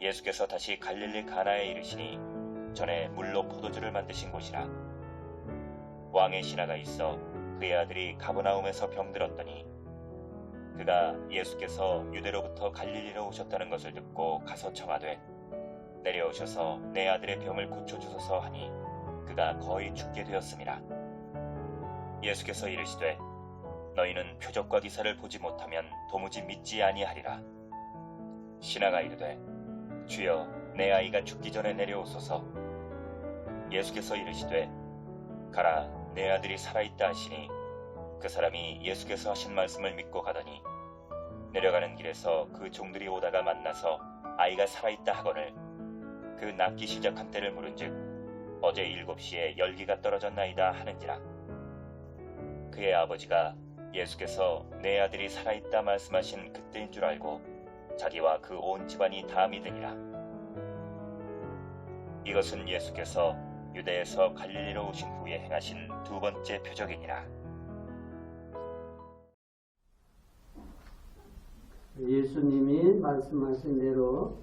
예수께서 다시 갈릴리 가나에 이르시니 전에 물로 포도주를 만드신 곳이라. 왕의 신하가 있어 그의 아들이 가버나움에서 병들었더니 그가 예수께서 유대로부터 갈릴리로 오셨다는 것을 듣고 가서 청하되 내려오셔서 내 아들의 병을 고쳐주소서 하니 그가 거의 죽게 되었음이라. 예수께서 이르시되 너희는 표적과 기사를 보지 못하면 도무지 믿지 아니하리라. 신하가 이르되 주여 내 아이가 죽기 전에 내려오소서. 예수께서 이르시되 가라 내 아들이 살아있다 하시니 그 사람이 예수께서 하신 말씀을 믿고 가더니 내려가는 길에서 그 종들이 오다가 만나서 아이가 살아있다 하거늘 그 낫기 시작한 때를 물은즉 어제 7시에 열기가 떨어졌나이다 하는지라. 그의 아버지가 예수께서 내 아들이 살아있다 말씀하신 그때인 줄 알고 자기와 그 온 집안이 다 믿으니라. 이것은 예수께서 유대에서 갈릴리로 오신 후에 행하신 두 번째 표적이니라. 예수님이 말씀하신 대로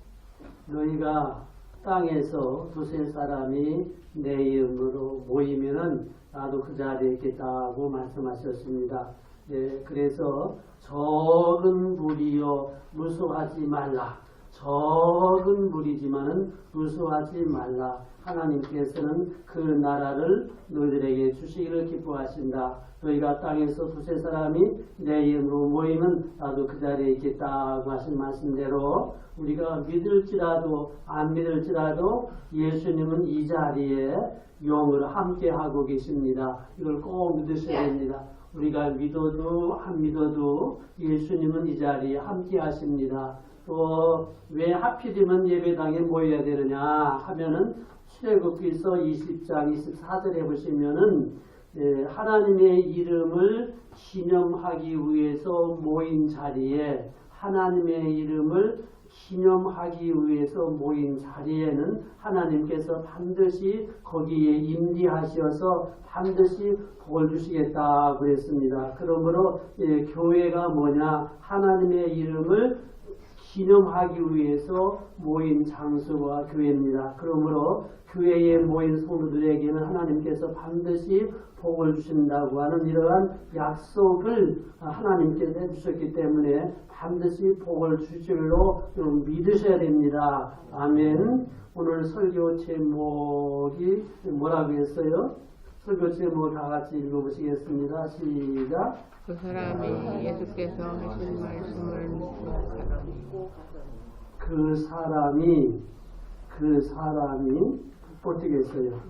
너희가 땅에서 두세 사람이 내 이름으로 모이면은 나도 그 자리에 있겠다고 말씀하셨습니다. 네, 그래서 적은 무리여 무수하지 말라. 적은 무리지만은 무수하지 말라. 하나님께서는 그 나라를 너희들에게 주시기를 기뻐하신다. 너희가 땅에서 두세 사람이 내 이름으로 모이면 나도 그 자리에 있겠다고 하신 말씀대로 우리가 믿을지라도 안 믿을지라도 예수님은 이 자리에 영으로 함께하고 계십니다. 이걸 꼭 믿으셔야 됩니다. 우리가 믿어도 안 믿어도 예수님은 이 자리에 함께 하십니다. 또 왜 하필이면 예배당에 모여야 되느냐 하면은 출애굽기서 20장 24절에 보시면은 하나님의 이름을 기념하기 위해서 모인 자리에 하나님의 이름을 기념하기 위해서 모인 자리에는 하나님께서 반드시 거기에 임재하셔서 반드시 복을 주시겠다 그랬습니다. 그러므로 교회가 뭐냐? 하나님의 이름을 기념하기 위해서 모인 장소가 교회입니다. 그러므로 교회에 모인 성도들에게는 하나님께서 반드시 복을 주신다고 하는 이러한 약속을 하나님께서 해주셨기 때문에 반드시 복을 주실 줄로 믿으셔야 됩니다. 아멘. 오늘 설교 제목이 뭐라고 했어요? 설교 제목 다 같이 읽어보시겠습니다. 시작. 그 사람이 예수께서 하신 말씀을 믿고 그 사람이 어떻게 했어요?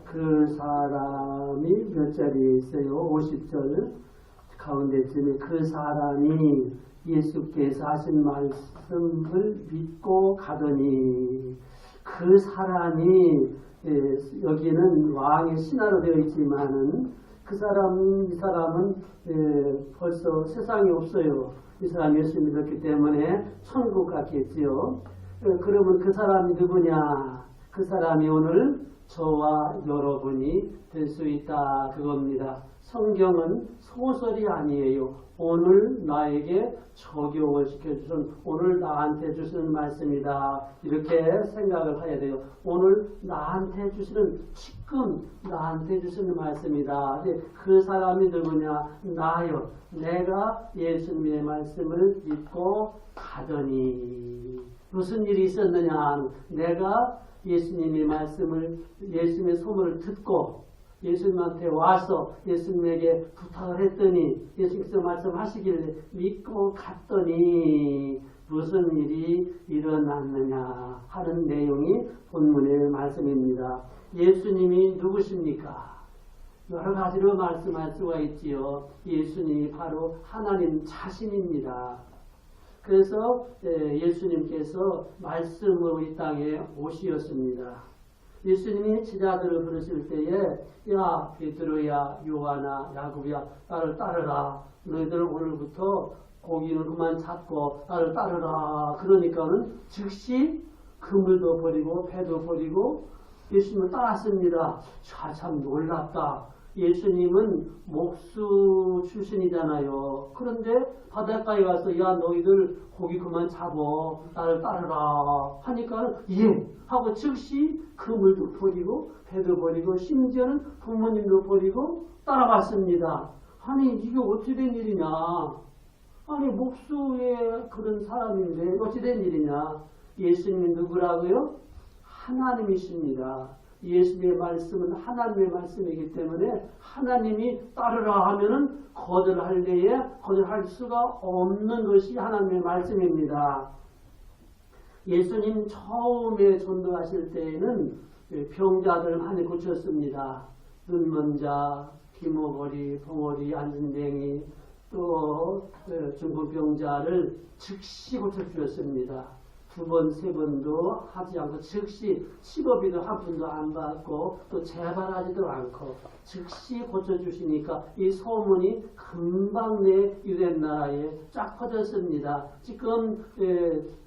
그 사람이 몇 자리에 있어요? 50절 가운데쯤에 그 사람이 예수께서 하신 말씀을 믿고 가더니 그 사람이 여기는 왕의 신하로 되어 있지만은 이 사람은 벌써 세상에 없어요. 이 사람이 예수 믿었기 때문에 천국 갔겠지요. 그러면 그 사람이 누구냐? 그 사람이 오늘 저와 여러분이 될 수 있다 그겁니다. 성경은 소설이 아니에요. 오늘 나에게 적용을 시켜주신 오늘 나한테 주시는 말씀이다. 이렇게 생각을 해야 돼요. 오늘 나한테 주시는 지금 나한테 주시는 말씀이다. 그 사람이 누구냐? 나요. 내가 예수님의 말씀을 믿고 가더니 무슨 일이 있었느냐? 내가 예수님의 말씀을 예수님의 소문을 듣고 예수님한테 와서 예수님에게 부탁을 했더니 예수님께서 말씀하시길래 믿고 갔더니 무슨 일이 일어났느냐 하는 내용이 본문의 말씀입니다. 예수님이 누구십니까? 여러 가지로 말씀할 수가 있지요. 예수님이 바로 하나님 자신입니다. 그래서 예수님께서 말씀으로 이 땅에 오시었습니다. 예수님이 제자들을 부르실 때에 야 베드로야 요한아 야곱이야 나를 따르라. 너희들 오늘부터 고기는 그만 잡고 나를 따르라. 그러니까는 즉시 그물도 버리고 배도 버리고 예수님을 따랐습니다. 참 놀랍다. 예수님은 목수 출신이잖아요. 그런데 바닷가에 가서 야 너희들 고기 그만 잡어 나를 따르라 하니까 예 하고 즉시 그물도 버리고 배도 버리고 심지어는 부모님도 버리고 따라갔습니다. 아니 이게 어찌 된 일이냐. 아니 목수의 그런 사람인데 어찌 된 일이냐. 예수님이 누구라고요? 하나님이십니다. 예수님의 말씀은 하나님의 말씀이기 때문에 하나님이 따르라 하면은 거절할 때에 거절할 수가 없는 것이 하나님의 말씀입니다. 예수님 처음에 전도하실 때에는 병자들 많이 고쳤습니다. 눈먼 자, 기모거리, 봉어리, 안진뱅이 또 중풍병자를 즉시 고쳐주었습니다. 두 번, 세 번도 하지 않고 즉시 치료비도 한 푼도 안 받고 또 재발하지도 않고 즉시 고쳐주시니까 이 소문이 금방 내 유대 나라에 쫙 퍼졌습니다. 지금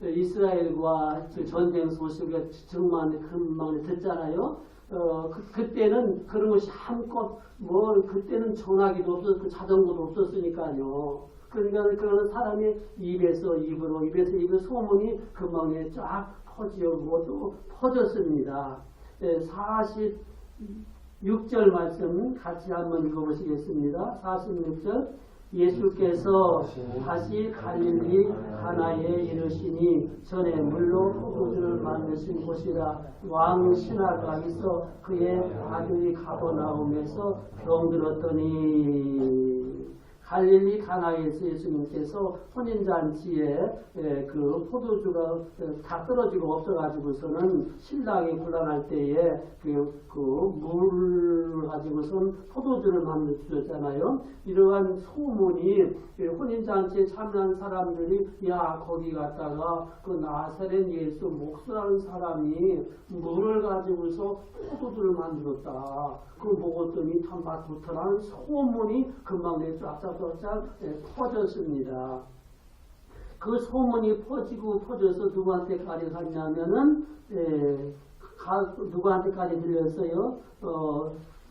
이스라엘과 전쟁 소식을 정말 금방 듣잖아요. 그때는 그런 것이 한껏 그때는 전화기도 없었고 자전거도 없었으니까요. 그러니까 그런 사람이 입에서 입으로 소문이 금방에 쫙 퍼지고 또 퍼졌습니다. 46절 말씀 같이 한번 읽어보시겠습니다. 46절 예수께서 다시 갈릴리 가나에 이르시니 전에 물로 포도주를 만드신 곳이라 왕 신하가 있어 그의 아들이 가버나움에서 병들었더니 갈릴리 가나에서 예수님께서 혼인잔치에 그 포도주가 다 떨어지고 없어가지고서는 신랑이 곤란할 때에 그 물을 가지고선 포도주를 만들어 주셨잖아요. 이러한 소문이 혼인잔치에 참여한 사람들이 야 거기 갔다가 그 나사렛 예수 목수라는 사람이 물을 가지고서 포도주를 만들었다. 그거 먹었더니 참 맛 좋더라는 소문이 금방 쫙쫙 퍼졌습니다. 그 소문이 퍼져서 누구한테까지 갔냐면은 누구한테까지 들렸어요?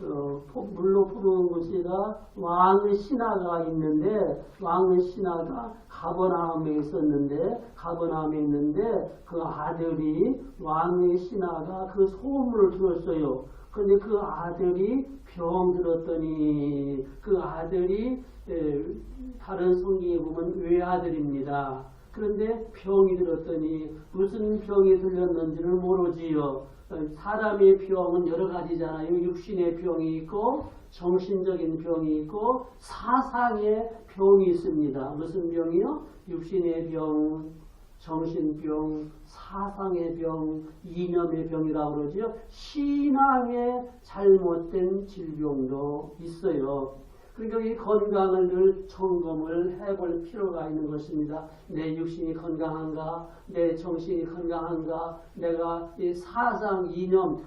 물로 푸는 곳이라 왕의 신하가 있는데 왕의 신하가 가버나움에 있었는데 그 아들이 왕의 신하가 그 소문을 들었어요. 그런데 그 아들이 병들었더니 그 아들이 다른 성경에 보면 외아들입니다. 그런데 병이 들었더니 무슨 병이 들렸는지를 모르지요. 사람의 병은 여러 가지잖아요. 육신의 병이 있고 정신적인 병이 있고 사상의 병이 있습니다. 무슨 병이요? 육신의 병, 정신병, 사상의 병, 이념의 병이라고 그러죠. 신앙의 잘못된 질병도 있어요. 그러니까 이 건강을 늘 점검을 해볼 필요가 있는 것입니다. 내 육신이 건강한가, 내 정신이 건강한가, 내가 이 사상, 이념,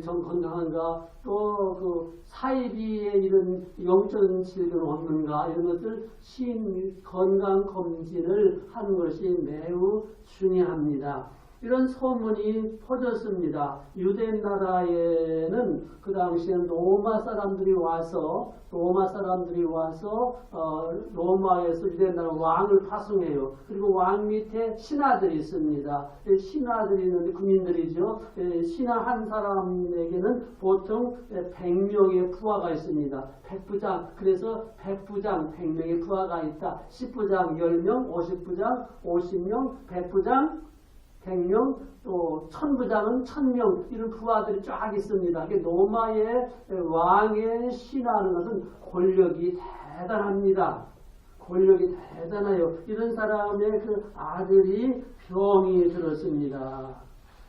건강한가, 또 그 사이비에 이런 영적인 질병은 없는가, 이런 것들 건강 검진을 하는 것이 매우 중요합니다. 이런 소문이 퍼졌습니다. 유대 나라에는 그 당시에 로마 사람들이 와서 로마에서 유대 나라 왕을 파송해요. 그리고 왕 밑에 신하들이 있습니다. 신하들이 있는데 군인들이죠. 신하 한 사람에게는 보통 100명의 부하가 있습니다. 100부장. 그래서 100부장 100명의 부하가 있다. 10부장 10명, 50부장 50명, 100부장 100명, 또 1000부장은 1000명, 이런 부하들이 쫙 있습니다. 로마의 왕의 신하는 것은 권력이 대단합니다. 권력이 대단해요. 이런 사람의 그 아들이 병이 들었습니다.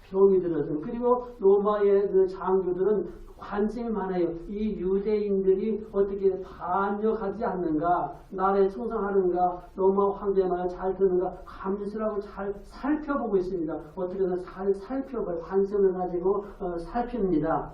그리고 로마의 그 장교들은 관심이 많아요. 이 유대인들이 어떻게 반역하지 않는가, 나라에 충성하는가, 로마 황제의 말을 잘 듣는가, 감시라고 잘 살펴보고 있습니다. 어떻게든 잘 살펴봐요. 관심을 가지고 살핍니다.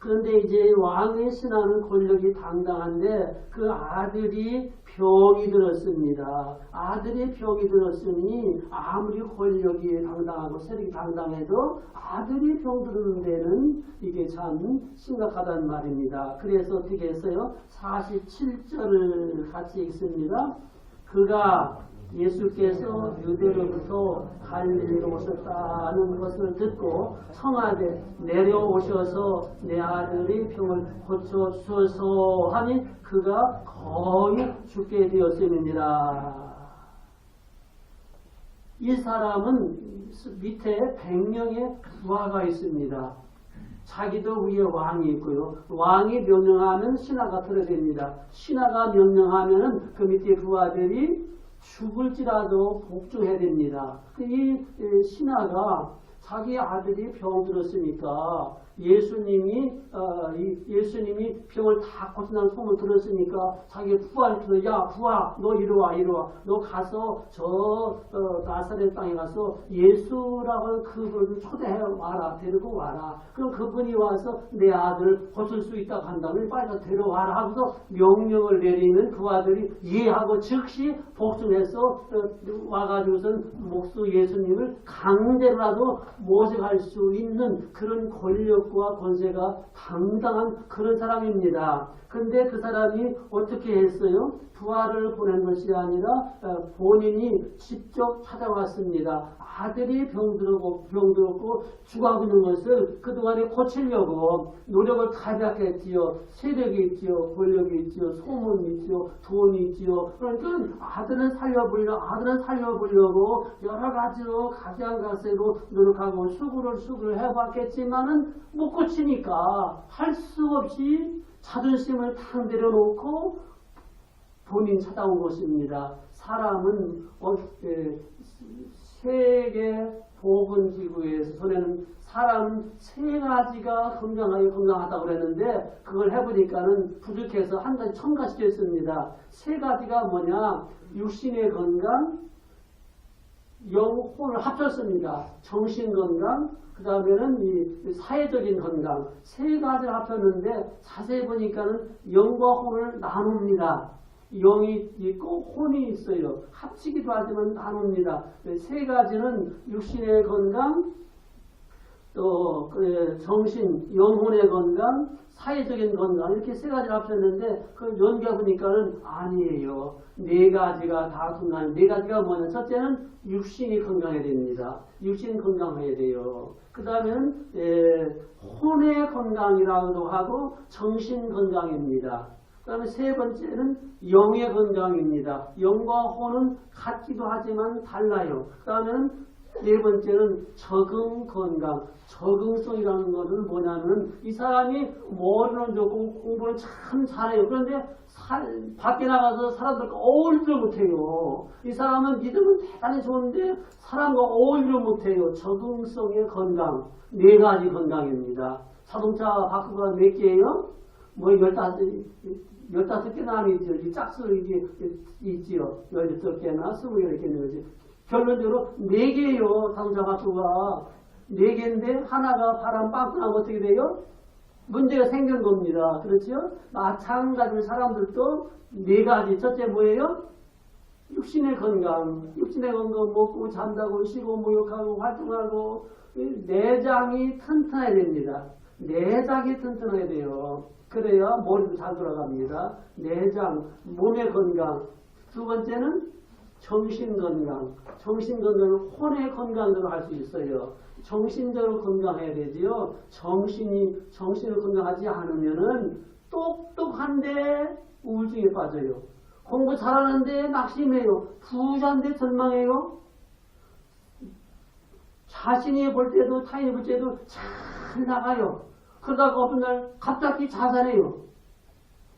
그런데 이제 왕의 신하는 권력이 당당한데 그 아들이 병이 들었습니다. 아들이 병이 들었으니 아무리 권력이 당당하고 세력이 당당해도 아들이 병 들는 데는 이게 참 심각하단 말입니다. 그래서 어떻게 했어요? 47절을 같이 읽습니다. 그가 예수께서 유대로부터 갈릴리로 오셨다는 것을 듣고 청하되 내려오셔서 내 아들의 병을 고쳐주소서 하니 그가 거의 죽게 되었음이니라. 이 사람은 밑에 100명의 부하가 있습니다. 자기도 위에 왕이 있고요. 왕이 명령하면 신하가 들어댑니다. 신하가 명령하면 그 밑에 부하들이 죽을지라도 복종해야 됩니다. 이 신하가 자기 아들이 병 들었으니까 예수님이 병을 다 고친다는 소문 들었으니까 자기 부하한테 야 부하 너 이리 와 너 가서 저 나사렛 땅에 가서 예수라고 그분을 초대해 와라 데리고 와라. 그럼 그분이 와서 내 아들 고칠 수 있다고 한다면 빨리 가서 데려와라 하고서 명령을 내리면 부하들이 이해하고 즉시 복종해서 와가지고선 목수 예수님을 강제로라도 모색할 수 있는 그런 권력과 권세가 당당한 그런 사람입니다. 근데 그 사람이 어떻게 했어요? 부하를 보낸 것이 아니라 본인이 직접 찾아왔습니다. 아들이 병들었고 죽어가고 있는 것을 그동안에 고치려고 노력을 다했지요. 세력이 있지요. 권력이 있지요. 소문이 있지요. 돈이 있지요. 그러니까 아들은 살려보려고 여러 가지로 각양각색으로 노력하고 수구를 해봤겠지만은 못 고치니까 할 수 없이 자존심을 탁 내려놓고 본인 찾아온 것입니다. 사람은 세계 보건기구에서는 사람 3가지가 건강하다고 그랬는데 그걸 해보니까는 부족해서 한 가지 첨가시켰습니다. 3가지가 뭐냐? 육신의 건강, 영혼을 합쳤습니다. 정신 건강, 그 다음에는 이 사회적인 건강 3가지를 합쳤는데 자세히 보니까는 영과 혼을 나눕니다. 영이 있고 혼이 있어요. 합치기도 하지만 나눕니다. 3가지는 육신의 건강, 또 정신, 영혼의 건강, 사회적인 건강 이렇게 3가지를 합쳤는데 그걸 연결해보니까는 아니에요. 4가지가 다 건강. 4가지가 뭐냐? 첫째는 육신이 건강해야 됩니다. 육신 건강해야 돼요. 그 다음에는 혼의 건강이라고도 하고 정신 건강입니다. 그 다음에 3번째는 영의 건강입니다. 영과 혼은 같기도 하지만 달라요. 그 다음에는 4번째는 적응 건강. 적응성이라는 것은 뭐냐면 이 사람이 머리는 좋고 공부를 참 잘해요. 그런데 밖에 나가서 사람들과 어울리지 못해요. 이 사람은 믿음은 대단히 좋은데 사람과 어울리지 못해요. 적응성의 건강. 4가지 건강입니다. 자동차 바꾸가 몇 개예요? 뭐 15개나 아니죠. 이 짝수 이게 있지요. 16개나 20개 있는 거지. 결론적으로 4개예요. 자동차 바꾸가. 4개인데 하나가 바람 빵꾸 나면 어떻게 돼요? 문제가 생긴 겁니다. 그렇죠? 마찬가지로 사람들도 4가지. 첫째 뭐예요? 육신의 건강. 육신의 건강 먹고 잠자고 쉬고 목욕하고 활동하고 내장이 튼튼해야 됩니다. 내장이 튼튼해야 돼요. 그래야 머리도 잘 돌아갑니다. 내장, 몸의 건강. 2번째는 정신건강. 정신건강은 혼의 건강으로 할 수 있어요. 정신적으로 건강해야 되지요. 정신을 건강하지 않으면은 똑똑한데 우울증에 빠져요. 공부 잘하는데 낙심해요. 부자인데 절망해요. 자신이 볼 때도 타인이 볼 때도 잘 나가요. 그러다가 어떤 날 갑자기 자살해요.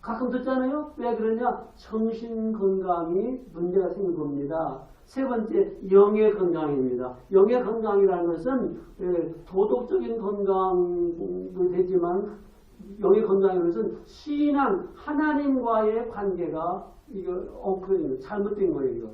가끔 듣잖아요. 왜 그러냐? 정신건강이 문제가 생긴 겁니다. 3번째, 영의 건강입니다. 영의 건강이라는 것은 도덕적인 건강도 되지만 영의 건강이라는 것은 신앙, 하나님과의 관계가 이거 잘못된 거예요.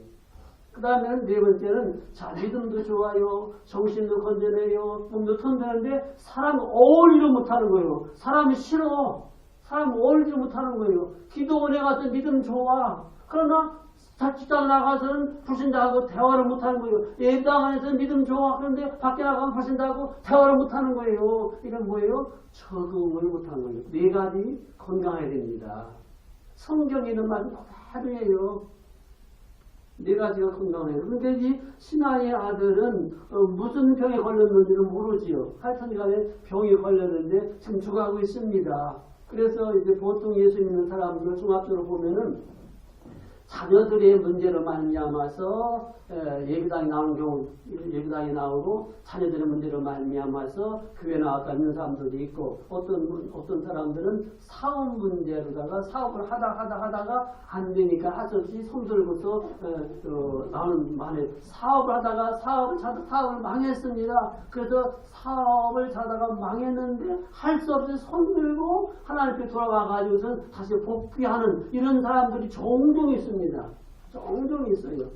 그 다음에는 네 번째는 자 믿음도 좋아요. 정신도 건전해요. 몸도 튼튼한데 사람 어울리지 못하는 거예요. 사람이 싫어. 사람 어울리지 못하는 거예요. 기도원에 가서 믿음 좋아. 그러나 자칫장 나가서는 불신자하고 대화를 못하는 거예요. 예배당 안에서 믿음 좋아. 그런데 밖에 나가면 불신자하고 대화를 못하는 거예요. 이건 뭐예요? 적응을 못하는 거예요. 네 가지 건강해야 됩니다. 성경에 있는 말은 그대로예요. 네 가지가 건강해요. 그런데 이 신하의 아들은 무슨 병에 걸렸는지는 모르지요. 하여튼 간에 병이 걸렸는데 지금 죽어가고 있습니다. 그래서 이제 보통 예수 믿는 사람들 종합적으로 보면은 자녀들의 문제로 말미암아서 예배당에 나오는 경우 예배당에 나오고 자녀들의 문제로 말미암아서 교회 나왔다 있는 사람들도 있고 어떤 사람들은 사업 문제로다가 사업을 하다가 안 되니까 할 수 없이 손 들고서 나오는 말에 사업을 하다가 사업을 망했습니다. 그래서 사업을 하다가 망했는데 할 수 없이 손 들고 하나님께 돌아가가지고선 다시 복귀하는 이런 사람들이 종종 있습니다. 종종 있어요.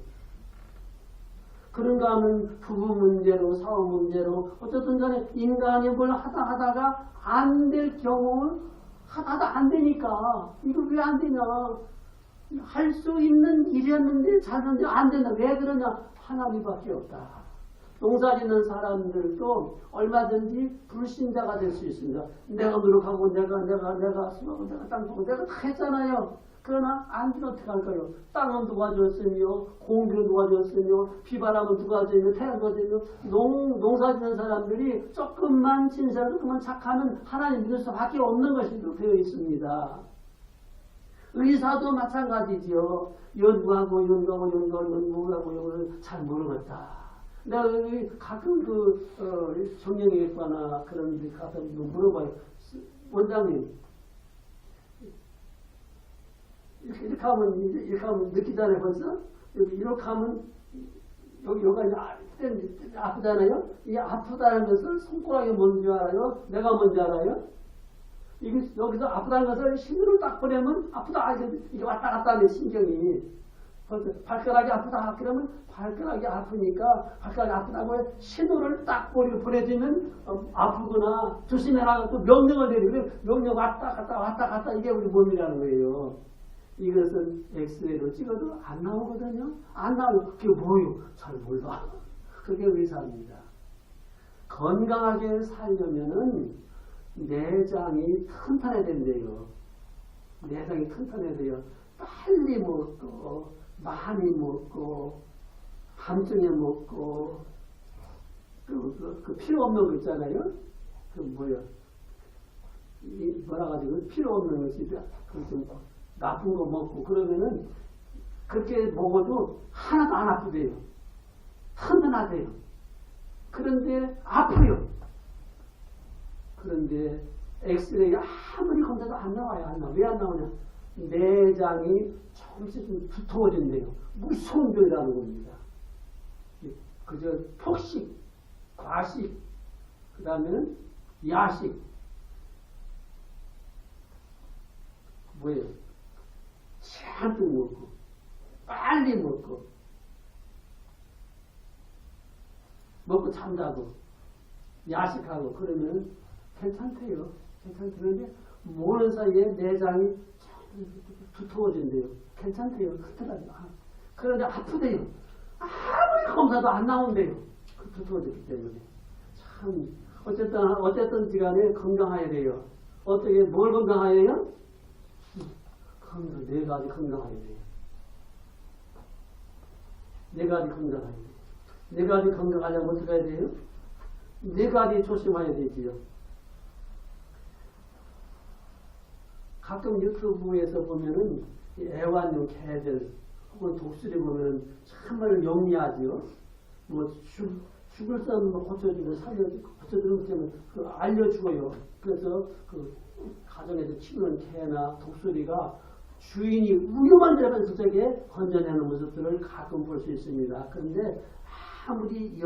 그런가 하면 부부 문제로 사업 문제로 어쨌든 간에 인간이 뭘 하다가 안 될 경우 하다가 안 되니까 이거 왜 안 되냐 할 수 있는 일이었는데 잘했는데 안 된다. 왜 그러냐? 하나님밖에 없다. 농사 짓는 사람들도 얼마든지 불신자가 될 수 있습니다. 내가 노력하고 내가 수고하고 내가 땅 파고 내가 다 했잖아요. 그러나 안 되면 어떻게 할까요? 땅은 누가 줬으며 공기는 누가 줬으며 비바람은 누가 줬으며 태양 누가 줬으며 농사 짓는 사람들이 조금만 진실하고 조금만 착하면 하나님 믿을 수밖에 없는 것이 되어 있습니다. 의사도 마찬가지지요. 연구하고 잘 모르겠다. 내가 가끔 정형외과나 그런 데 가서 물어봐요. 원장님, 이렇게 하면 느끼잖아요, 벌써? 이렇게 하면, 여기가 이제 아프잖아요? 이 아프다는 것을 손가락이 뭔지 알아요? 내가 뭔지 알아요? 이게 여기서 아프다는 것을 힘으로 딱 보내면 아프다. 이게 왔다 갔다 하는 신경이. 발가락이 아프다. 그러면 발가락이 아프니까 발가락이 아프다고 신호를 딱 보내주면 아프구나. 조심해라. 또 명령을 내리고 명령 왔다 갔다 이게 우리 몸이라는 거예요. 이것은 엑스레이로 찍어도 안 나오거든요. 안 나와요. 그게 뭐예요? 잘 몰라. 그게 의사입니다. 건강하게 살려면은 내장이 튼튼해야 된대요. 내장이 튼튼해야 돼요. 빨리 먹고 많이 먹고 밤중에 먹고 그 필요 없는 거 있잖아요. 그 뭐라 가지고 필요 없는 것이 좀 나쁜 거 먹고 그러면은 그렇게 먹어도 하나도 안 아프대요. 튼튼하대요. 그런데 아파요. 그런데 엑스레이 아무리 검사도 안 나와요. 안 나와. 왜 안 나오냐? 내장이 조금씩 좀 두터워진대요. 무서운 병이라는 겁니다. 그저 폭식, 과식, 그 다음에는 야식. 뭐예요? 잔뜩 먹고, 빨리 먹고 잠자고, 야식하고, 그러면 괜찮대요. 괜찮대요. 모르는 사이에 내장이 두터워진대요. 괜찮대요. 그런데 아프대요. 아무리 검사도 안 나온대요. 두터워졌기 때문에. 참, 어쨌든 간에 건강해야 돼요. 어떻게, 뭘 건강해야 돼요? 네 가지 건강해야 돼요. 네 가지 건강해야 돼요. 네 가지 건강하려면 어떻게 해야 돼요? 네 가지 조심해야 되지요. 가끔 유튜브에서 보면은 애완용 개들 혹은 독수리 보면은 참말로 영리하지요. 죽을 사람 고쳐주고 고쳐주는 때문에 알려주고요. 그래서 가정에서 키우는 개나 독수리가 주인이 위험한 데면서 저게 건져내는 모습들을 가끔 볼 수 있습니다. 그런데 아무리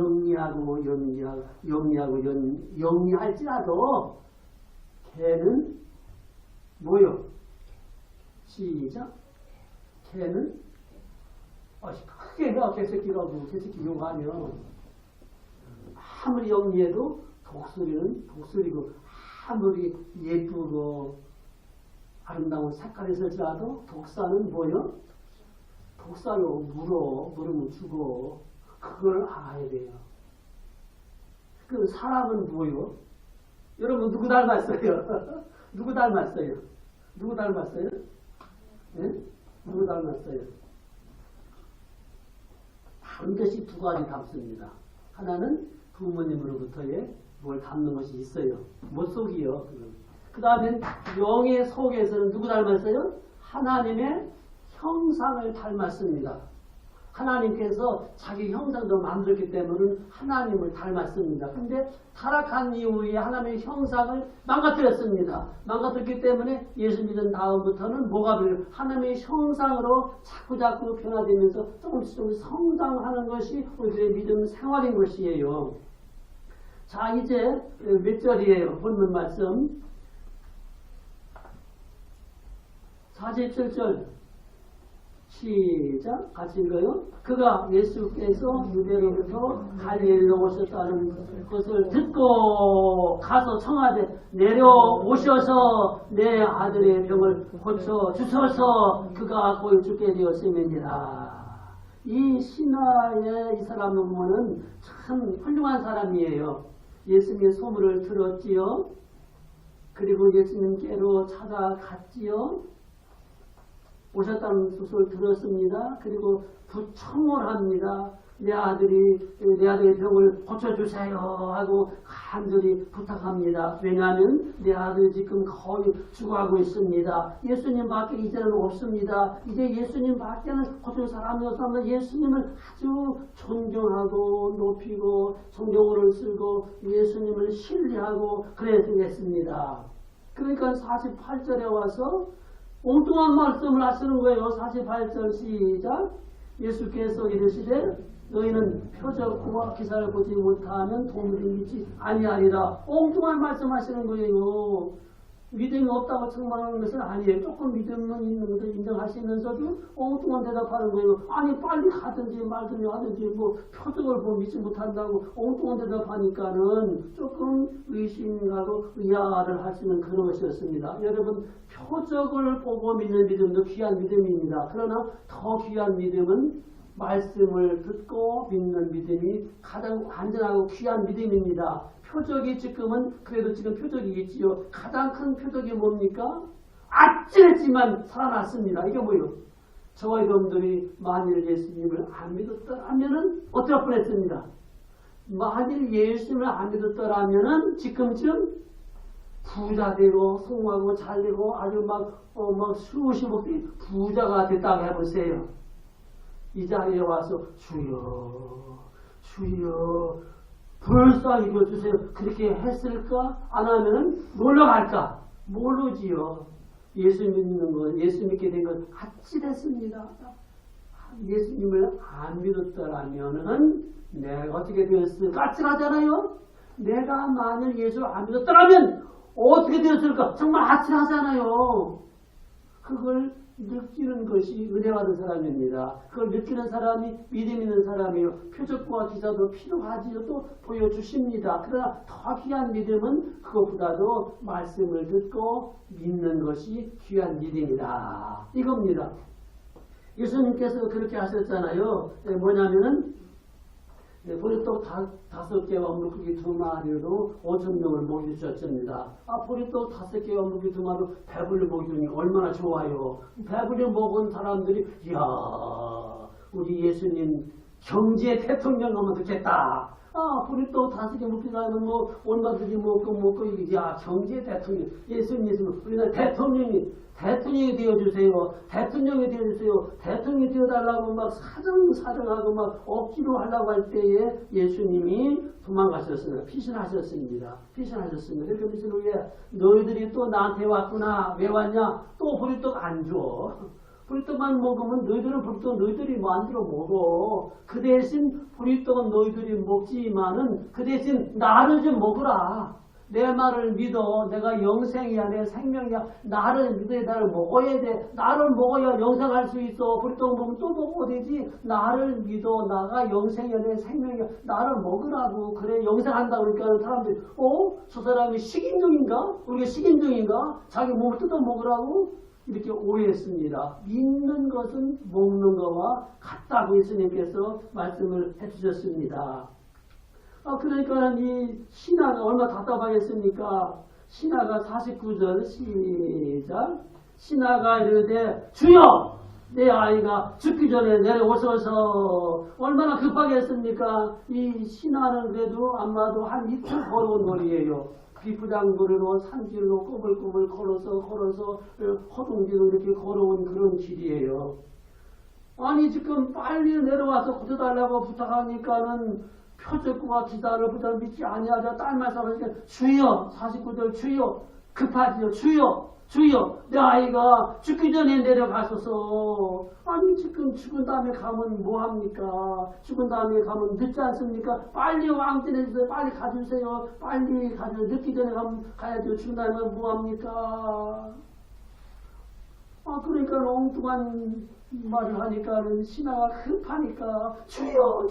영리할지라도 개는 뭐요? 시작. 개는 크게 해야 개새끼라고. 개새끼 욕하면 아무리 영리해도 독수리는 독수리고 아무리 예쁘고 아름다운 색깔이 있을지라도 독사는 뭐요? 독사로 물으면 죽어. 그걸 알아야 돼요. 그 사람은 뭐요? 여러분 누구 닮았어요? 누구 닮았어요? 누구 닮았어요? 네? 누구 닮았어요? 반드시 두 가지 닮습니다. 하나는 부모님으로부터의 뭘 닮는 것이 있어요. 못 속이요. 그 다음엔 영의 속에서는 누구 닮았어요? 하나님의 형상을 닮았습니다. 하나님께서 자기 형상도 만들었기 때문에 하나님을 닮았습니다. 근데 타락한 이후에 하나님의 형상을 망가뜨렸습니다. 망가뜨렸기 때문에 예수 믿은 다음부터는 뭐가 돼요? 하나님의 형상으로 자꾸자꾸 변화되면서 조금씩 성장하는 것이 우리들의 믿음 생활인 것이에요. 자, 이제 몇 절이에요? 본문 말씀 47절 시작 같이 읽어요. 그가 예수께서 유대로부터 갈릴리로 오셨다는 것을 듣고 가서 청하되 내려오셔서 내 아들의 병을 고쳐 주소서. 그가 곧 죽게 되었음이니라. 이 신하의 이 사람은 보면은 참 훌륭한 사람이에요. 예수님의 소문을 들었지요. 그리고 예수님께로 찾아갔지요. 오셨다는 소식을 들었습니다. 그리고 부청을 합니다. 내 아들의 병을 고쳐주세요 하고 간절히 부탁합니다. 왜냐하면 내 아들이 지금 거의 죽어가고 있습니다. 예수님 밖에 이제는 없습니다. 이제 예수님 밖에는 고칠 사람이 없습니다. 예수님을 아주 존경하고 높이고 존경어를 쓰고 예수님을 신뢰하고 그랬습니다. 그러니까 48절에 와서 엉뚱한 말씀을 하시는 거예요. 48절 시작. 예수께서 이르시되 너희는 표적과 기사를 보지 못하면 도무지 믿지 아니하리라. 엉뚱한 말씀 하시는 거예요. 믿음이 없다고 책망하는 것은 아니에요. 조금 믿음은 있는 것을 인정하시면서도 엉뚱한 대답하는 거예요. 아니 빨리 가든지 말든지 하든지 뭐 표적을 보고 믿지 못한다고 엉뚱한 대답하니까는 조금 의심하고 의아를 하시는 그런 것이었습니다. 여러분 표적을 보고 믿는 믿음도 귀한 믿음입니다. 그러나 더 귀한 믿음은 말씀을 듣고 믿는 믿음이 가장 안전하고 귀한 믿음입니다. 표적이 지금은 그래도 지금 표적이 있지요. 가장 큰 표적이 뭡니까? 아찔했지만 살아났습니다. 이게 뭐예요? 저와 여러분들이 만일 예수님을 안 믿었더라면은 어떨 뻔했습니다. 만일 예수님을 안 믿었더라면은 지금쯤 부자 되고 성공하고 잘 되고 아주 막 수십억이 부자가 됐다고 해보세요. 이 자리에 와서 주여 주여 벌써 이겨주세요. 그렇게 했을까? 안 하면은 놀러갈까? 모르지요. 예수 믿는 건, 예수 믿게 된 건 아찔했습니다. 예수님을 안 믿었더라면은 내가 어떻게 되었을까? 아찔하잖아요? 내가 만일 예수를 안 믿었더라면 어떻게 되었을까? 정말 아찔하잖아요. 그걸 느끼는 것이 은혜 받은 사람입니다. 그걸 느끼는 사람이 믿음 있는 사람이요. 표적과 기사도 필요하지요. 또 보여주십니다. 그러나 더 귀한 믿음은 그것보다도 말씀을 듣고 믿는 것이 귀한 믿음이다. 이겁니다. 예수님께서 그렇게 하셨잖아요. 뭐냐면은 보리떡 5개와 물고기 2마리로 5,000명을 먹여주셨습니다. 보리떡 5개와 물고기 2마리로 배불리 먹여주니 얼마나 좋아요. 배불리 먹은 사람들이 이야 우리 예수님 경제 대통령 하면 좋겠다. 보리떡 5개 물고기 하면 뭐 얼마든지 먹고 야 경제 대통령 예수님 우리나라 대통령이 되어주세요. 대통령이 되어주세요. 대통령이 되어달라고 막 사정하고 막 억지로 하려고 할 때에 예수님이 도망가셨습니다. 피신하셨습니다. 이렇게 미친 후에 너희들이 또 나한테 왔구나. 왜 왔냐? 또 보리떡 안 줘. 보리떡만 먹으면 너희들은 보리떡 너희들이 만들어 먹어. 그 대신 보리떡은 너희들이 먹지만은 그 대신 나를 좀 먹으라. 내 말을 믿어. 내가 영생이야. 내 생명이야. 나를 믿어야 나를 먹어야 돼. 나를 먹어야 영생할 수 있어. 그랬던 보면 또 먹어야 되지. 나를 믿어. 나가 영생이야. 내 생명이야. 나를 먹으라고. 그래 영생한다고 그러니까 사람들이 저 사람이 식인종인가? 우리가 식인종인가? 자기 몸을 뜯어 먹으라고? 이렇게 오해했습니다. 믿는 것은 먹는 것과 같다고 예수님께서 말씀을 해주셨습니다. 그러니까 이 신하가 얼마나 답답하겠습니까? 신하가 49절 시작. 신하가 이르되 주여 내 아이가 죽기 전에 내려오셔서 얼마나 급하겠습니까? 이 신하는 그래도 아마도 한 이틀 걸어온 거리예요. 비부장거리로 산길로 꼬불꼬불 걸어서 허둥지둥 이렇게 걸어온 그런 길이에요. 아니 지금 빨리 내려와서 고쳐달라고 부탁하니까는 표적과 기사를 부탁 믿지 아니하자 딸 말씀하니까 주여 49절 주여 급하지요 주여 내 아이가 죽기 전에 내려가소서. 아니 지금 죽은 다음에 가면 뭐합니까? 죽은 다음에 가면 늦지 않습니까? 빨리 왕전해주세요. 빨리 가주세요. 빨리 가주세요. 늦기 전에 가야죠. 죽은 다음에 뭐합니까? 그러니까 엉뚱한 말을 하니까는 신하가 급하니까 주여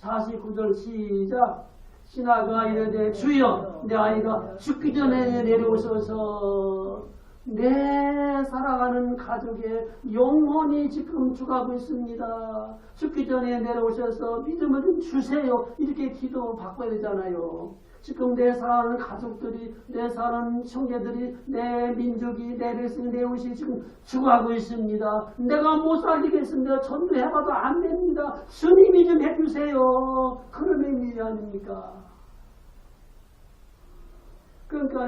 49절 시작. 신하가 이르되 주여 내 아이가 죽기 전에 내려오셔서 내 살아가는 가족의 영혼이 지금 죽어가고 있습니다. 죽기 전에 내려오셔서 믿음을 좀 주세요. 이렇게 기도 바꿔야 되잖아요. 지금 내 사랑하는 가족들이, 내 사랑하는 형제들이, 내 민족이, 내 백성이, 내 옷이 지금 죽어가고 있습니다. 내가 못 살리겠습니다. 전도해봐도 안 됩니다. 주님이 좀 해주세요. 그런 의미 아닙니까? 그러니까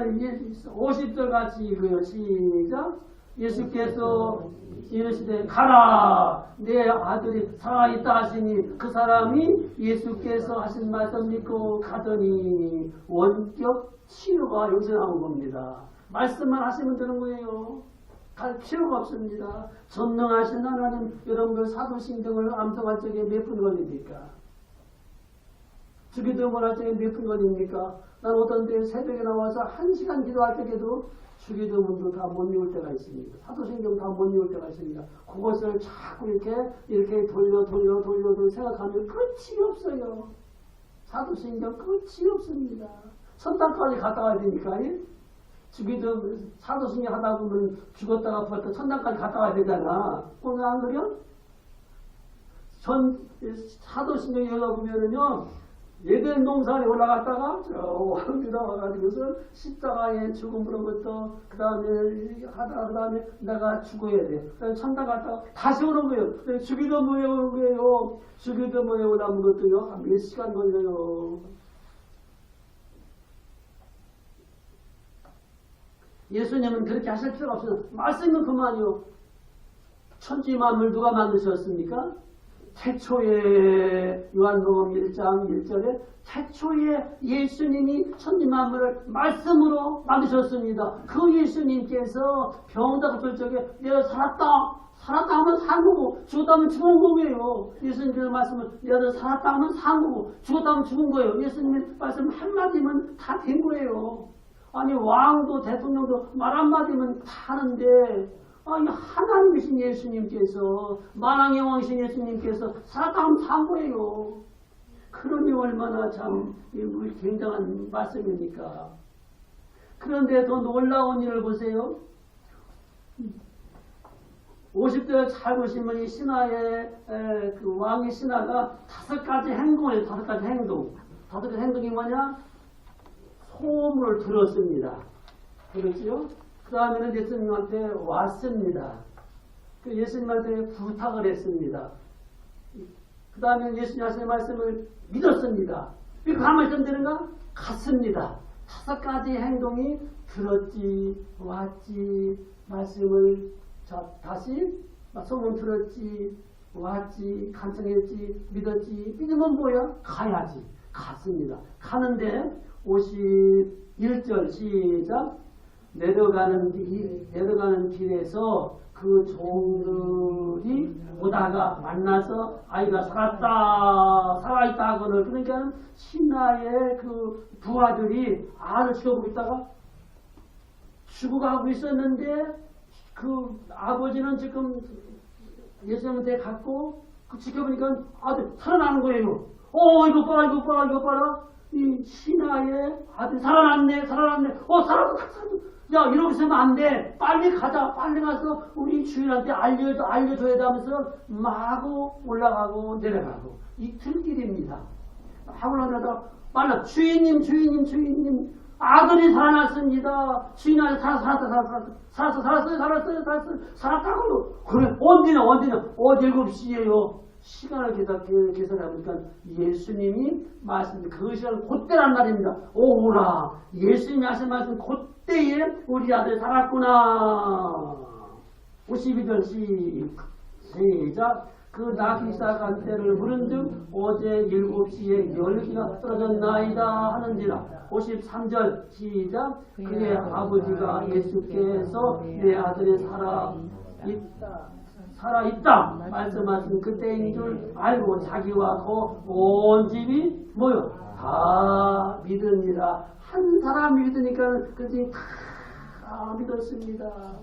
50절 같이 읽어요. 시작. 예수께서 이르시되 가라 내 아들이 살아있다 하시니 그 사람이 예수께서 하신 말씀 믿고 가더니 원격 치료가 여기서 나온 겁니다. 말씀만 하시면 되는 거예요. 갈 필요가 없습니다. 전능하신 하나님 여러분들 사도신경을 암송할 적에 몇 분 걸립니까? 주기도문 할 적에 몇 분 걸립니까? 난 어떤 때 새벽에 나와서 1시간 기도할 때에도 주기도문도 다 못 읽을 때가 있습니다. 사도신경 다 못 읽을 때가 있습니다. 그것을 자꾸 이렇게 돌려 생각하면 끝이 없어요. 사도신경 끝이 없습니다. 천당까지 갔다 와야 되니까. 주기도문 사도신경 하다 보면 죽었다가 부었다 천당까지 갔다 와야 되잖아. 오늘 안 그래요? 사도신경 읽어보면은요. 예덴 동산에 올라갔다가 저기 나와가지고서 십자가의 죽음으로부터 그 다음에 내가 죽어야 돼. 그 다음에 천당 갔다가 다시 오는 거예요. 주기도문에 오는 거예요. 주기도문에 오라는 것도요. 한 몇 시간 걸려요. 예수님은 그렇게 하실 필요가 없어요. 말씀은 그만이요. 천지 만물 누가 만드셨습니까? 태초에 요한복음 1장 1절에 태초에 예수님이 천지만물을 말씀으로 만드셨습니다. 그 예수님께서 병자 고칠 적에 내가 살았다 하면 산 거고 죽었다 하면 죽은 거예요. 예수님께서 말씀은 내가 살았다 하면 산 거고 죽었다 하면 죽은 거예요. 예수님의 말씀 한마디면 다 된 거예요. 아니 왕도 대통령도 말 한마디면 다 하는데 하나님이신 예수님께서 만왕의 왕이신 예수님께서 살았다 하면 산 거예요. 그러니 얼마나 참 굉장한 말씀입니까? 그런데 더 놀라운 일을 보세요. 50절 잘 보시면 이 신하의 그 왕의 신하가 5가지 행동을 해요. 5가지 행동. 5가지 행동이 뭐냐? 소문을 들었습니다. 그렇죠? 그 다음에는 예수님한테 왔습니다. 그 예수님한테 부탁을 했습니다. 그 다음에 예수님 하시는 말씀을 믿었습니다. 왜 가만히 있으면 되는가? 갔습니다. 5가지 행동이 들었지, 왔지, 말씀을 다시 소문 들었지, 왔지, 간청했지, 믿었지. 믿으면 뭐야? 가야지. 갔습니다. 가는데 51절 시작. 내려가는 길에서 그 종들이 보다가 만나서 아이가 살아있다 하거늘. 그러니까 신하의 그 부하들이 아를 죽여보고 있다가 죽어가고 있었는데 그 아버지는 지금 예수님한테 갔고 그 지켜보니까 아들 살아나는 거예요. 이거 봐라. 이 신하의 아들 살아났네. 살았어. 야, 이러고 있으면 안 돼. 빨리 가자. 빨리 가서 우리 주인한테 알려줘야 돼 하면서 마구 올라가고 내려가고. 이 틀길입니다. 막 올라가다가 말라. 주인님. 아들이 살아났습니다. 주인한테 살았다고요. 그래, 언제냐. 7시에요. 시간을 계산해보니까 예수님이 말씀, 그 시간 그때란 말입니다. 오라, 예수님이 하신 말씀 그때에 우리 아들 살았구나. 52절 시작. 그 낳기 시작한 때를 물은즉 어제 7시에 열기가 떨어졌나이다 하는지라. 53절 시작. 그의 아버지가 예수께서 내 아들이 살아있다 말씀하신 그때인 줄 알고 자기와 온 집이 뭐요? 다 믿으니라. 한 사람이 믿으니까 그들이 다 믿었습니다.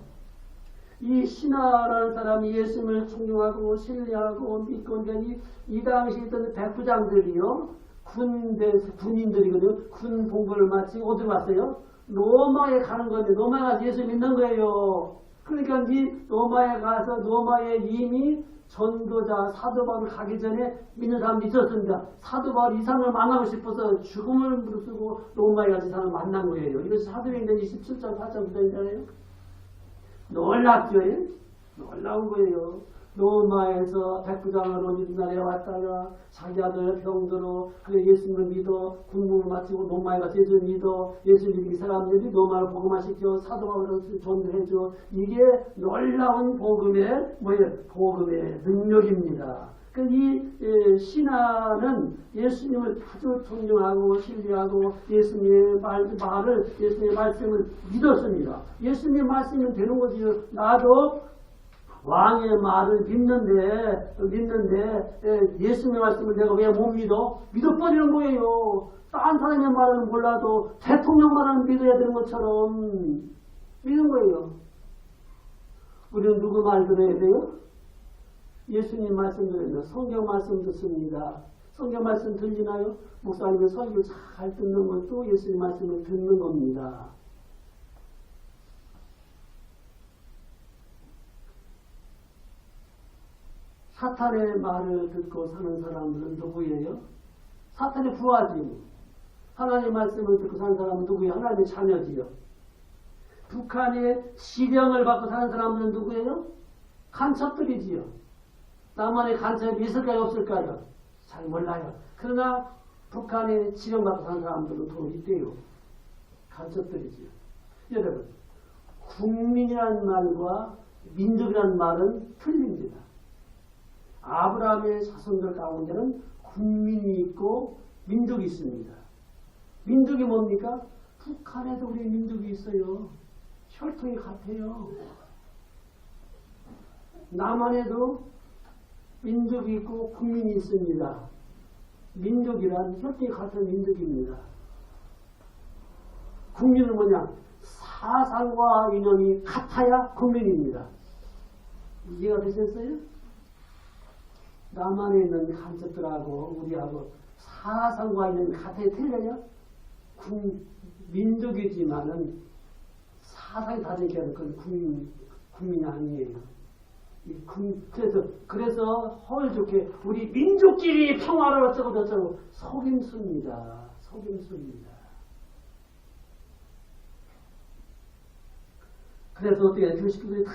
이 신하라는 사람이 예수님을 존경하고 신뢰하고 믿고 이 당시에 있던 백부장들이요, 군인들이거든요. 군 복무를 마치고 어디로 갔어요? 로마에 가는 건데 로마에 가서 예수 믿는 거예요. 그러니까 이 로마에 가서 로마에 이미 전도자 사도 바울 가기 전에 믿는 사람이 있었습니다. 사도 바울 이상을 만나고 싶어서 죽음을 무릅쓰고 로마에 가서 이상을 만난 거예요. 이것이 사도행전 27장 8장 기도인잖아요. 놀랍죠? 놀라운 거예요. 로마에서 백부장으로 유다에 왔다가 자기 아들 병들어 그래 예수님을 믿어 군복을 마치고 로마에 가서 예수 믿어 예수 믿는 사람들이 로마를 복음화시켜 사도 바울을 전도해줘. 이게 놀라운 복음의 복음의 능력입니다. 이 신하는 예수님을 아주 존경하고 신뢰하고 예수님의 예수님의 말씀을 믿었습니다. 예수님의 말씀은 되는 거지요. 나도 왕의 말을 믿는데 예수님의 말씀을 내가 왜 못 믿어? 믿어버리는 거예요. 딴 사람의 말은 몰라도 대통령 말은 믿어야 되는 것처럼 믿는 거예요. 우리는 누구 말 들어야 돼요? 예수님 말씀 들어야 돼요. 성경 말씀 듣습니다. 성경 말씀 들리나요? 목사님의 설교 잘 듣는 것도 예수님 말씀을 듣는 겁니다. 사탄의 말을 듣고 사는 사람들은 누구예요? 사탄의 부하지. 하나님의 말씀을 듣고 사는 사람은 누구예요? 하나님의 자녀지요. 북한의 지령을 받고 사는 사람들은 누구예요? 간첩들이지요. 남한의 간첩이 있을까요? 없을까요? 잘 몰라요. 그러나 북한의 지령받고 사는 사람들은 더 있대요. 간첩들이지요. 여러분, 국민이라는 말과 민족이라는 말은 틀립니다. 아브라함의 자손들 가운데는 국민이 있고 민족이 있습니다. 민족이 뭡니까? 북한에도 우리 민족이 있어요. 혈통이 같아요. 남한에도 민족이 있고 국민이 있습니다. 민족이란 혈통이 같은 민족입니다. 국민은 뭐냐? 사상과 이념이 같아야 국민입니다. 이해가 되셨어요? 남한에 있는 간첩들하고 우리하고 사상과 이념이 같아야 틀려요? 민족이지만은 사상이 다르니까 그건 국민이 아니에요. 그래서 허울 좋게 우리 민족끼리 평화를 어쩌고 속임수입니다. 그래서 어떻게 교식들이 다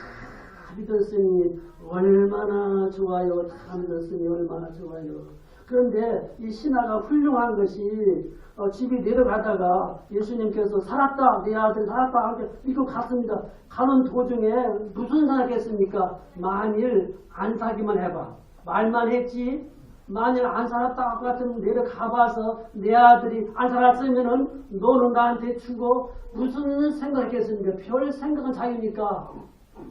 믿었으니 얼마나 좋아요. 다 믿었으니 얼마나 좋아요. 그런데 이 신하가 훌륭한 것이 집이 내려가다가 예수님께서 살았다, 내 아들 살았다 하는데 이거 같습니다. 가는 도중에 무슨 생각했습니까? 만일 안 사기만 해봐. 말만 했지 만일 안 살았다 같으면 내려가봐서 내 아들이 안 살았으면은 너는 나한테 주고 무슨 생각했겠습니까? 별 생각은 자유니까.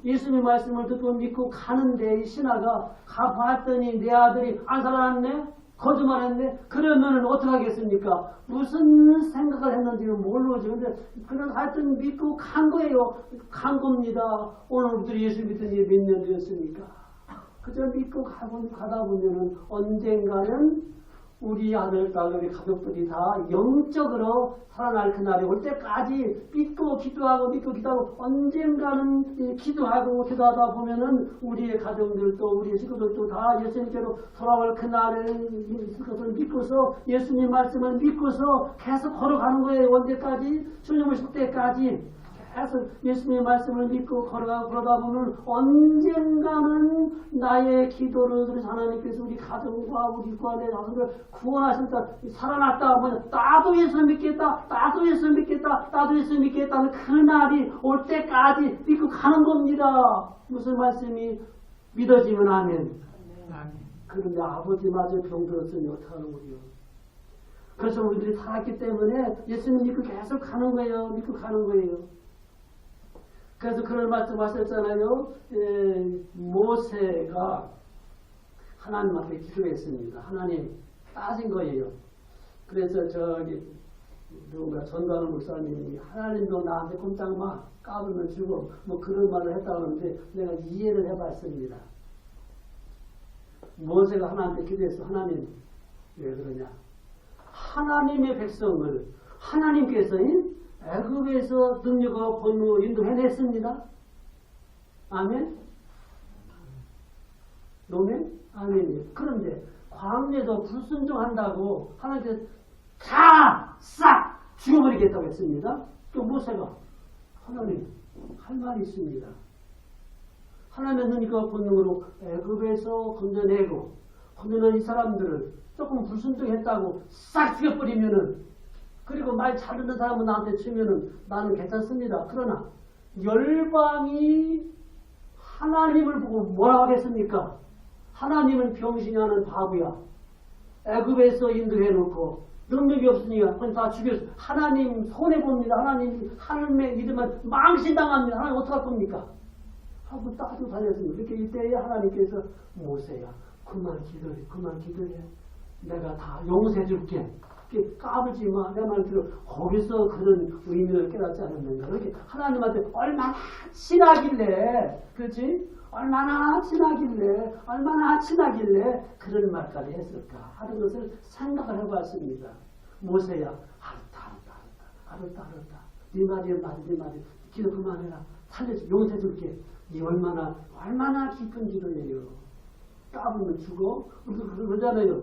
예수님 말씀을 듣고 믿고 가는데 이 신하가 가봤더니 내 아들이 안 살아났네? 거짓말했네? 그러면은 어떻게 하겠습니까? 무슨 생각을 했는지는 모르지. 근데 그냥 하여튼 믿고 간 거예요. 간 겁니다. 오늘 우리들이 예수 믿은 지 몇 년 되었습니까? 그저 믿고 가다 보면은 언젠가는 우리 아들, 딸, 우리 가족들이 다 영적으로 살아날 그날이 올 때까지 믿고 기도하고 언젠가는 기도하고 기도하다 보면은 우리의 가정들도 우리의 식구들도 다 예수님께로 돌아올 그날을 있을 것을 믿고서 예수님 말씀을 믿고서 계속 걸어가는 거예요. 언제까지? 주님 오실 때까지. 계속 예수님의 말씀을 믿고 그러다 보면 언젠가는 나의 기도를 우리 하나님께서 우리 가정과 우리 구원의 자손을 구원하셨다. 살아났다 하면 나도 예수 믿겠다. 나도 예수 믿겠다. 나도 예수 믿겠다는 그날이 올 때까지 믿고 가는 겁니다. 무슨 말씀이 믿어지면 아멘. 그런데 아버지마저 병들었으니 어떡하는 거예요. 그래서 우리들이 살았기 때문에 예수님 믿고 계속 가는 거예요. 믿고 가는 거예요. 그래서 그런 말씀 하셨잖아요. 모세가 하나님 앞에 기도했습니다. 하나님 따진 거예요. 그래서 누군가 전도하는 목사님이 하나님도 나한테 꼼짝마 까불면 주고 뭐 그런 말을 했다고 하는데 내가 이해를 해봤습니다. 모세가 하나님께 기도했어. 하나님 왜 그러냐. 하나님의 백성을 하나님께서 애굽에서 능력과 권능으로 인도해냈습니다. 아멘? 노멘? 아멘이요. 그런데 광야에서 불순종한다고 하나님께서 다 싹 죽여버리겠다고 했습니다. 또 모세가 하나님 할 말이 있습니다. 하나님의 능력과 권능으로 애굽에서 건져낸 이 사람들을 조금 불순종했다고 싹 죽여버리면은 그리고 말 잘 듣는 사람은 나한테 치면은 나는 괜찮습니다. 그러나 열방이 하나님을 보고 뭐라고 하겠습니까? 하나님은 병신이 하는 바보야. 애굽에서 인도해놓고 능력이 없으니까 그냥 다 죽였어. 하나님 손해봅니다. 하나님의 믿으면 망신당합니다. 하나님 어떡할 겁니까? 하고 따지고 다녔습니다. 그렇게 이때에 하나님께서 모세야 그만 기도해. 내가 다 용서해 줄게. 까불지 마. 내 말 들어. 거기서 그런 의미를 깨닫지 않았는가. 그렇게 하나님한테 얼마나 친하길래, 그렇지? 얼마나 친하길래 그런 말까지 했을까 하는 것을 생각을 해봤습니다. 모세야, 알았다. 네 말이. 기도 그만해라. 살려줘. 용서해 줄게. 네 얼마나 깊은 기도예요. 까불면 죽어? 우리도 그러잖아요.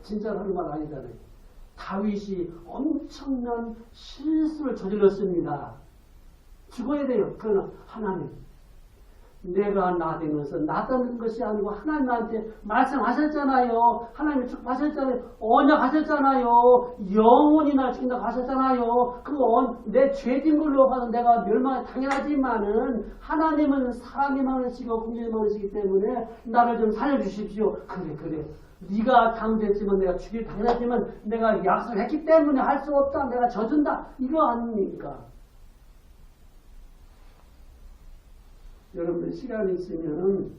진짜로 하는 말 아니잖아요. 다윗이 엄청난 실수를 저질렀습니다. 죽어야 돼요. 그러나 하나님, 내가 나대면서 나다는 것이 아니고 하나님한테 말씀하셨잖아요. 하나님이 축복하셨잖아요. 언약하셨잖아요. 영원히 날 지킨다고 하셨잖아요. 내 죄진 걸로 봐서 내가 멸망 당연하지만은 하나님은 사람이 많으시고 긍휼이 많으시기 때문에 나를 좀 살려주십시오. 그래. 네가 당됐지만 내가 죽일 당했지만 내가 약속했기 때문에 할 수 없다. 내가 져준다. 이거 아닙니까? 여러분들 시간이 있으면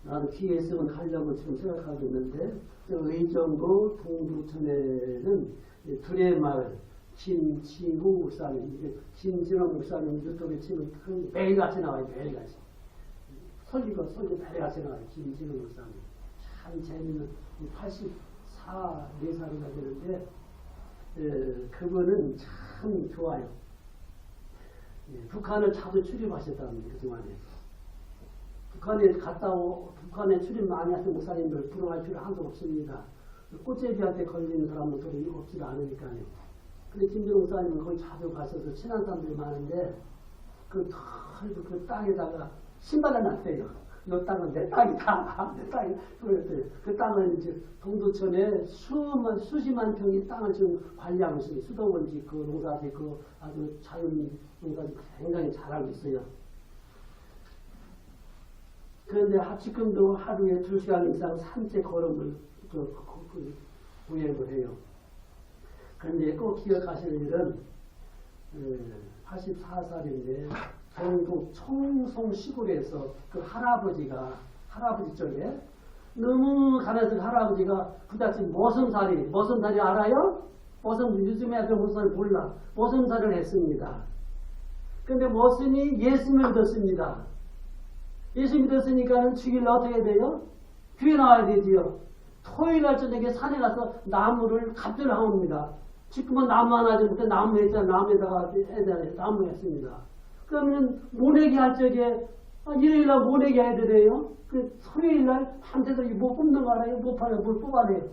나도 기회 있으면 가려고 지금 생각하고 있는데 의정부 동두천에는 둘의 마을 김진우 목사님, 김진호 목사님 유튜브에 치면 매일같이 나와요. 매일같이. 설교 매일같이 나와요. 김진호 목사님. 참 재밌는 84살이나 되는데 그분은 참 좋아요. 북한을 자주 출입하셨답니다. 그동안에. 북한에 출입 많이 하신 목사님들 부러워할 필요 하나도 없습니다. 꽃제비한테 걸리는 사람은 그리 없지 않으니까요. 근데 김진호 목사님은 거기 자주 가셔서 친한 사람들이 많은데 그 땅에다가 신발을 놨대요. 이 땅은 내 땅이다. 내 땅이. 그 땅을 이제 동두천에 수십만 평의 땅을 지금 관리하고 있어요. 수도원 짓고 농사 짓고 아주 자연 농사 짓고 굉장히 잘하고 있어요. 그런데 지금도 하루에 2시간 이상 산책 걸음을 구행을 해요. 그런데 꼭 기억하실 일은 84살인데 경북 청송 시골에서 그 할아버지 쪽에 너무 가난해서 할아버지가 부잣집 머슴살이 알아요? 요즘 애들 머슴살 몰라. 머슴살을 했습니다. 근데 머슴이 예수님을 믿었습니다. 예수 믿었으니까는 주일 어떻게 해야 돼요? 교회 나와야 되지요. 토요일날 저녁에 산에 가서 나무를 갑질을 하옵니다. 지금은 나무 하나 좀 나무 했잖아. 나무에다가 나무 했습니다. 그러면 모내기 할 적에 일요일날 모내기 해야 되래요. 그 토요일날 밤새서 뭐 뽑는 거 알아요? 못 팔아요. 뭘 뽑아내요.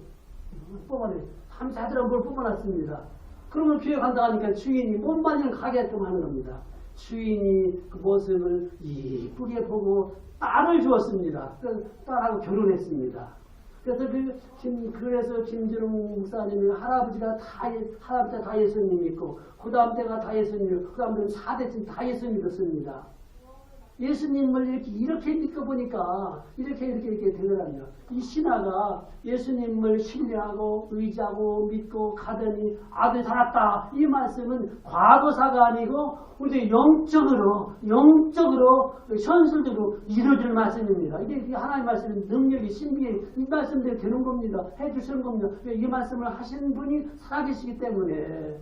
밤새도록 뭘 뽑아놨습니다. 그러면 교회 간다 하니까 주인이 몸만을 가게끔 하는 겁니다. 주인이 그 모습을 이쁘게 보고 딸을 주었습니다. 그래서 딸하고 결혼했습니다. 그래서 김준웅 목사님이 할아버지가 다 예수님 믿고, 그 다음 때가 다 예수님 믿고, 그 다음 때는 4대쯤 다 예수님 믿었습니다. 예수님을 이렇게 믿고 보니까 이렇게 되더라고요. 이 신하가 예수님을 신뢰하고 의지하고 믿고 가더니 아들 살았다. 이 말씀은 과거사가 아니고 우리 영적으로 현실적으로 이루어질 말씀입니다. 이게 하나님의 말씀은 능력이 신비에 이 말씀대로 되는 겁니다. 해주시는 겁니다. 이 말씀을 하시는 분이 살아계시기 때문에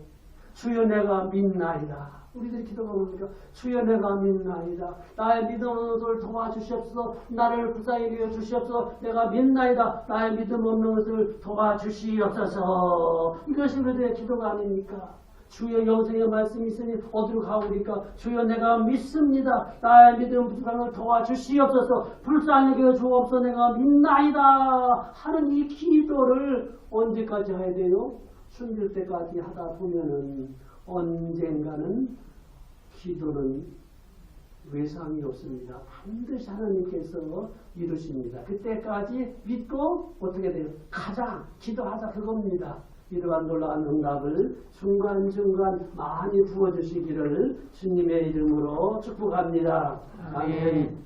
주여 내가 믿나이다. 우리들이 기도가 뭡니까? 주여 내가 믿나이다. 나의 믿음 없는 것을 도와주시옵소서. 나를 불쌍히 여겨 주시옵소서. 내가 믿나이다. 나의 믿음 없는 것을 도와주시옵소서. 이것이 우리들의 기도가 아닙니까? 주여 영생의 말씀이 있으니 어디로 가오리까? 주여 내가 믿습니다. 나의 믿음 부족한 것을 도와주시옵소서. 불쌍히 여겨 주옵소서. 내가 믿나이다 하는 이 기도를 언제까지 해야 돼요? 숨길 때까지 하다 보면은 언젠가는 기도는 외상이 없습니다. 반드시 하나님께서 이루십니다. 그때까지 믿고 어떻게 돼요? 가자, 기도하자 그겁니다. 이러한 놀라운 응답을 중간중간 많이 부어주시기를 주님의 이름으로 축복합니다. 아멘.